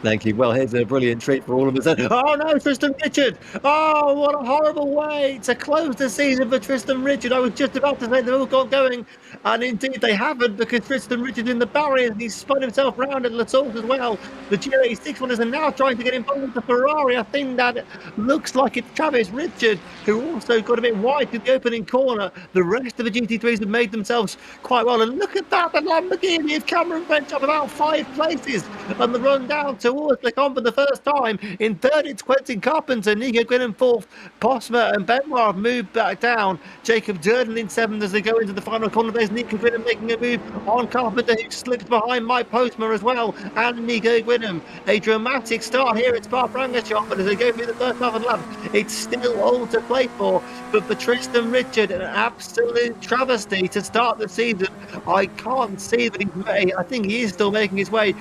Thank you. Well, here's a brilliant treat for all of us. Oh no, Tristan Richard! Oh, what a horrible way to close the season for Tristan Richard. I was just about to say they've all got going, and indeed they haven't, because Tristan Richard's in the barriers and he's spun himself round at La Source as well. The GR86 runners are now trying to get involved with the Ferrari. I think that looks like it's Travis Richard, who also got a bit wide to the opening corner. The rest of the GT3s have made themselves quite well, and look at that, the Lamborghini of Cameron French up about 5 places, and the run down towards Lecombe for the first time. In third, it's Quentin Carpenter, Nico Gwynn in fourth, Posma and Benoit have moved back down. Jacob Durden in seventh as they go into the final corner. There's Nico Gwynn making a move on Carpenter, who slips behind Mike Postma as well, and Nico Gwynn. A dramatic start here at Spa-Francorchamps, but as they go through the first half of the lap, it's still all to play for. But for Tristan Richard, an absolute travesty to start the season. I can't see that I think he is still making his way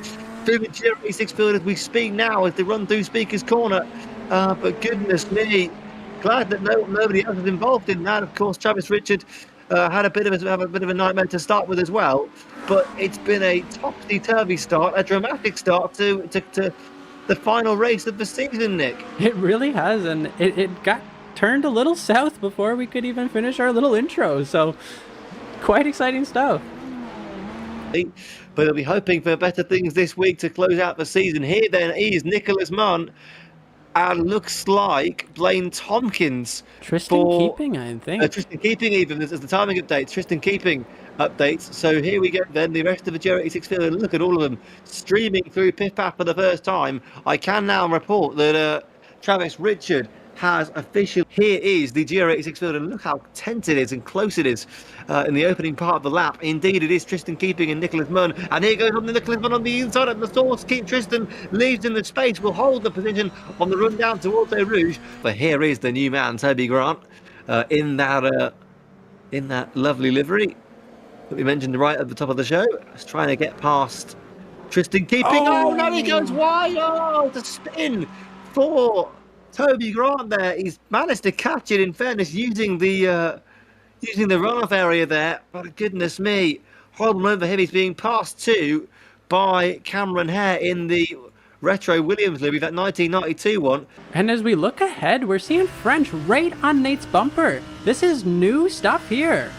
through the GR86 field as we speak now, as they run through Speaker's Corner. But goodness me, glad that nobody else is involved in that. Of course, Travis Richard had a bit of a nightmare to start with as well. But it's been a topsy-turvy start, a dramatic start to the final race of the season, Nick. It really has, and it got turned a little south before we could even finish our little intro. So quite exciting stuff. But they'll be hoping for better things this week to close out the season. Here then is Nicholas Munn, and looks like Blaine Tompkins. Tristan Keeping, I think. Tristan Keeping even, as the timing updates, Tristan Keeping updates. So here we go then, the rest of the GR86 field, and look at all of them streaming through Pif-Paf for the first time. I can now report that Travis Richard has officially, here is the GR86 field, and look how tense it is and close it is in the opening part of the lap. Indeed, it is Tristan Keeping and Nicholas Munn, and here goes on the Nicholas Munn on the inside at the source. Tristan leaves in the space, will hold the position on the run down towards Eau Rouge, but here is the new man, Toby Grant, in that lovely livery that we mentioned right at the top of the show. He's trying to get past Tristan Keeping. Oh no, he goes wide. Oh, the spin for Toby Grant there. He's managed to catch it, in fairness, using the runoff area there. But goodness me, horrible over him. He's being passed to by Cameron Hare in the retro Williams livery, that 1992 one. And as we look ahead, we're seeing French right on Nate's bumper. This is new stuff here.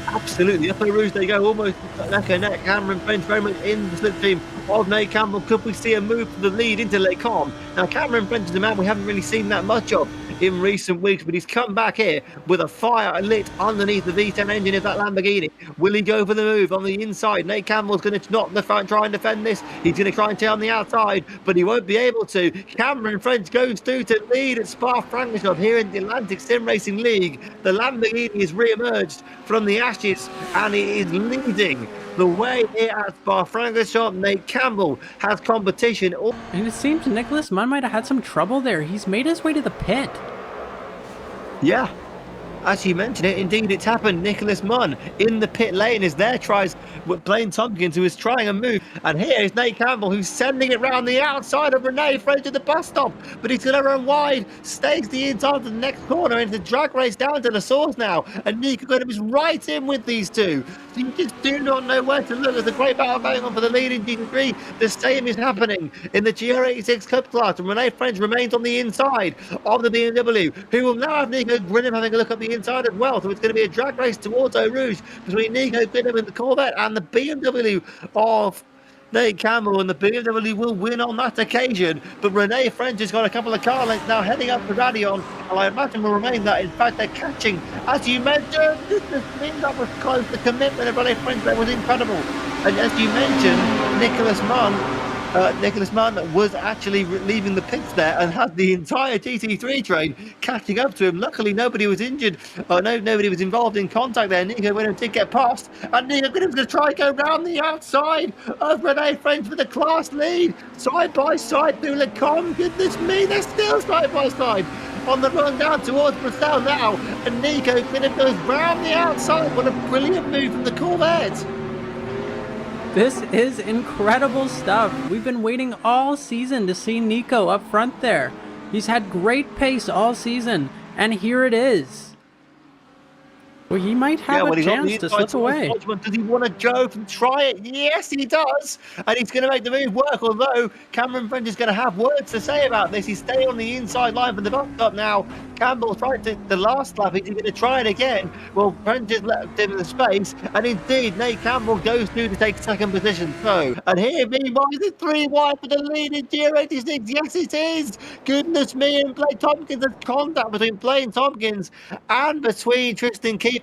Absolutely, up Eau Rouge they go, almost neck and neck. Cameron French very much in the slipstream of Nate Campbell. Could we see a move for the lead into Lecombe? Now, Cameron French is a man we haven't really seen that much of in recent weeks, but he's come back here with a fire lit underneath the V10 engine of that Lamborghini. Will he go for the move on the inside? Nate Campbell's going to not try and defend this. He's going to try and stay on the outside, but he won't be able to. Cameron French goes through to lead at Spa-Francorchamps here in the Atlantic Sim Racing League. The Lamborghini has re-emerged from the ashes, and he is leading the way here at Spa-Francorchamps. Nate Campbell has competition. And it seems Nicholas Munn might have had some trouble there. He's made his way to the pit. Yeah, as you mentioned it, indeed it's happened. Nicholas Munn in the pit lane as there tries with Blaine Tompkins, who is trying a move, and here is Nate Campbell, who's sending it round the outside of Renee French at the bus stop, but he's going to run wide, stays the inside of the next corner, and it's a drag race down to the source now, and Nico Gwynn is right in with these two. So you just do not know where to look. There's a great battle going on for the lead in GT3. The same is happening in the GR86 Cup class, and Renee French remains on the inside of the BMW, who will now have Nico Gwynn having a look at the inside as well. So it's going to be a drag race towards Eau Rouge between Nico Gwynn and the Corvette and the BMW of Nate Campbell, and the BMW will win on that occasion. But Renee French has got a couple of car lengths now heading up to Radion, and I imagine will remain that. In fact, they're catching, as you mentioned, this thing that was close. The commitment of Renee French there was incredible. And as you mentioned, Nicholas Munn was actually leaving the pits there and had the entire GT3 train catching up to him. Luckily, nobody was injured. Nobody was involved in contact there. Nico Gwynn did get past, and Nico Gwynn was going to try and go round the outside of Renee French with a class lead, side by side through Lecombe. Goodness me, they're still side by side on the run down towards Bristol now, and Nico Gwynn goes round the outside. What a brilliant move from the Corvette. This is incredible stuff. We've been waiting all season to see Nico up front there. He's had great pace all season, and here it is. Well, he might have a he's on the chance to inside slip away. Does he want to go and try it? Yes, he does. And he's going to make the move work, although Cameron French is going to have words to say about this. He's staying on the inside line from the bus stop now. Campbell tried to the last lap. He's going to try it again. Well, French has left him the space. And indeed, Nate Campbell goes through to take second position. So, and here, meanwhile, is it 3 wide for the lead in GR86? Yes, it is. Goodness me, and Blaine Tompkins. There's contact between Blaine Tompkins and between Tristan Keeping.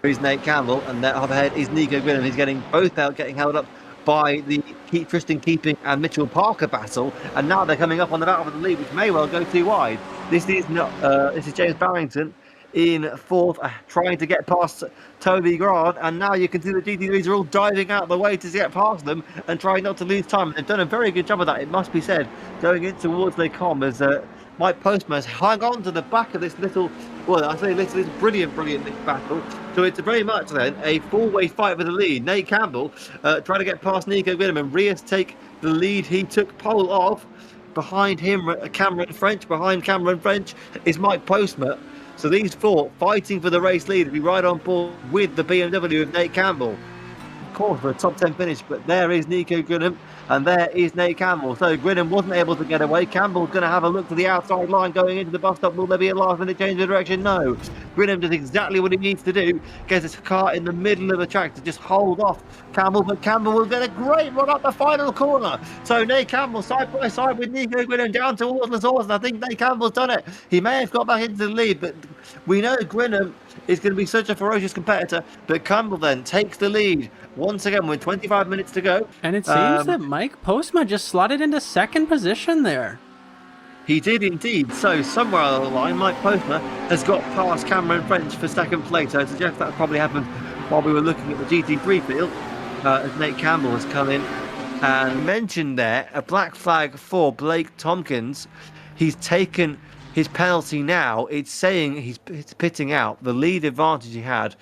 Here's Nate Campbell, and there up ahead is Nico Gwynham. He's getting both out, getting held up by the Tristan Keeping and Mitchell Parker battle, and now they're coming up on the battle for the lead, which may well go too wide. This is James Barrington in fourth, trying to get past Toby Grant, and now you can see the GT3s are all diving out of the way to get past them and trying not to lose time. They've done a very good job of that, it must be said, going in towards Les Combes as Mike Postman has hung on to the back of this little, well, I say this brilliant battle. So it's very much then a four-way fight for the lead. Nate Campbell trying to get past Nico Gwynham, and Rios take the lead he took pole of. Behind him, Cameron French. Behind Cameron French is Mike Postman. So these four fighting for the race lead to be right on board with the BMW of Nate Campbell. Of course, for a top 10 finish, but there is Nico Gwynham and there is Nate Campbell. So Gwynham wasn't able to get away. Campbell's going to have a look to the outside line going into the bus stop. Will there be a last minute change of direction? No. Gwynham does exactly what he needs to do. Gets his car in the middle of the track to just hold off Campbell, but Campbell will get a great run up the final corner. So Nate Campbell side by side with Nico Gwynham down towards Les Horses. I think Nate Campbell's done it. He may have got back into the lead, but we know Gwynham is going to be such a ferocious competitor. But Campbell then takes the lead once again with 25 minutes to go. And it seems that Mike Postma just slotted into second position there. He did indeed. So somewhere along the line, Mike Postma has got past Cameron French for second place. I suggest that probably happened while we were looking at the GT3 field, as Nate Campbell has come in and mentioned there a black flag for Blake Tompkins. He's taken his penalty now. It's saying he's pitting out. The lead advantage he had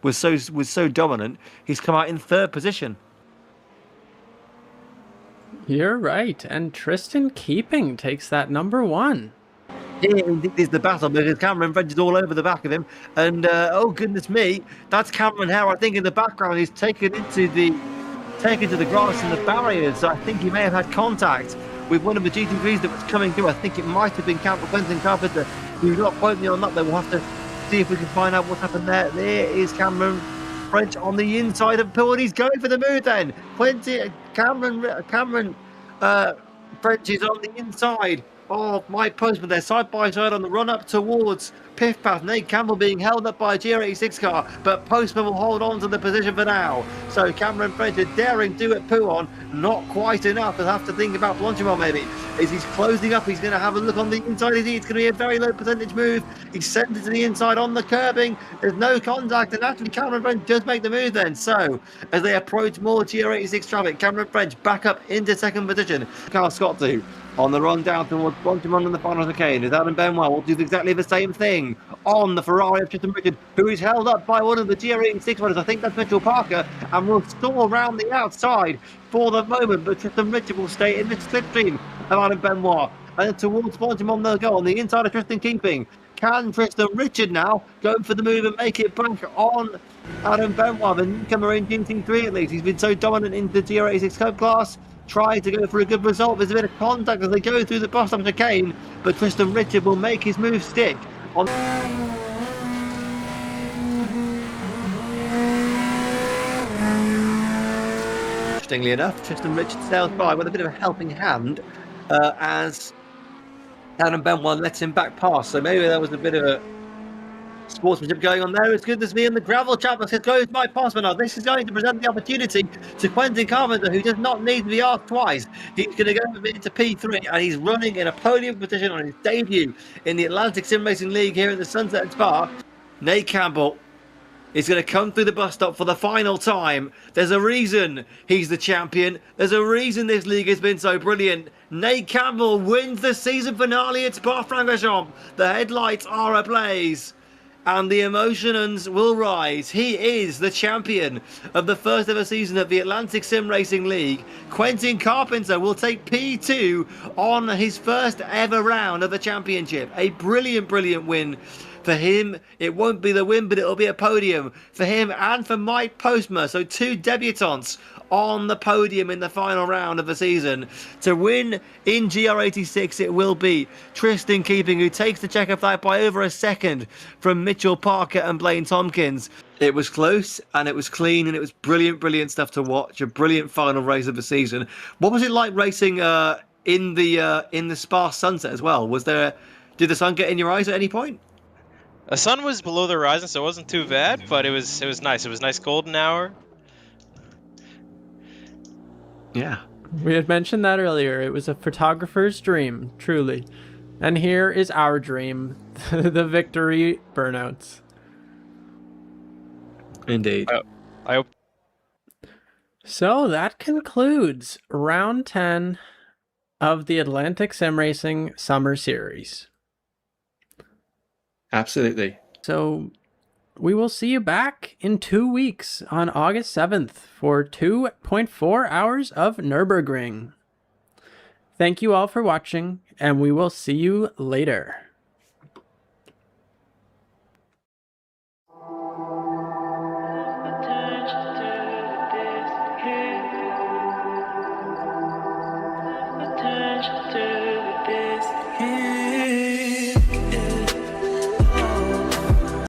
was so dominant. He's come out in third position. You're right, and Tristan Keeping takes that number one. Here indeed is the battle, because Cameron French is all over the back of him, and oh goodness me, that's Cameron Hare. I think in the background he's taken to the grass and the barriers. So I think he may have had contact with one of the GT3s that was coming through. I think it might have been Quentin Carpenter. Do not quote me on that, though. We'll have to see if we can find out what's happened there. There is Cameron French on the inside of Poole, and he's going for the move then. Cameron French is on the inside of Mike Postman. They're side by side on the run up towards Piff Path. Nate Campbell being held up by a GR86 car, but Postman will hold on to the position for now. So Cameron French is daring do it Pouon, not quite enough. He'll have to think about Blanchimont maybe. As he's closing up, he's going to have a look on the inside. It's going to be a very low percentage move. He's sent it to the inside on the curbing. There's no contact, and actually Cameron French does make the move then. So as they approach more GR86 traffic, Cameron French back up into second position. Carl Scott do on the run down towards Blanchimont in the final chicane. As Adam Benoit will do exactly the same thing on the Ferrari of Tristan Richard, who is held up by one of the GR86 runners. I think that's Mitchell Parker, and will stall around the outside for the moment, but Tristan Richard will stay in the slipstream of Adam Benoit. And towards Blanchimont they'll go on the inside of Tristan Keeping. Can Tristan Richard now go for the move and make it back on Adam Benoit, the newcomer in GT3 at least? He's been so dominant in the GR86 Cup class. Trying to go for a good result. There's a bit of contact as they go through the bus stop chicane, but Tristan Richard will make his move stick. Interestingly enough, Tristan Richard sails by with a bit of a helping hand as Adam Benoit lets him back past. So maybe there was a bit of a sportsmanship going on there. It's good to see in the gravel chat that goes Mike Postman. Now this is going to present the opportunity to Quentin Carpenter, who does not need to be asked twice. He's going to go into P3, and he's running in a podium position on his debut in the Atlantic Sim Racing League here at the Sunset Spa. Nate Campbell is going to come through the bus stop for the final time. There's a reason he's the champion. There's a reason this league has been so brilliant. Nate Campbell wins the season finale at Spa-Francorchamps. The headlights are ablaze, and the emotions will rise. He is the champion of the first ever season of the Atlantic Sim Racing League. Quentin Carpenter will take P2 on his first ever round of the championship. A brilliant, brilliant win For him, it won't be the win, but it'll be a podium. For him and for Mike Postma, so 2 debutants on the podium in the final round of the season. To win in GR86, it will be Tristan Keeping, who takes the checker flag by over a second from Mitchell Parker and Blaine Tompkins. It was close and it was clean and it was brilliant stuff to watch. A brilliant final race of the season. What was it like racing in the sparse sunset as well? Did the sun get in your eyes at any point? The sun was below the horizon, so it wasn't too bad, but it was nice. It was a nice golden hour. Yeah. We had mentioned that earlier. It was a photographer's dream, truly. And here is our dream, the victory burnouts. Indeed. I hope. So that concludes round 10 of the Atlantic Sim Racing Summer Series. Absolutely. So we will see you back in 2 weeks on August 7th for 2.4 hours of Nürburgring. Thank you all for watching, and we will see you later. Attention to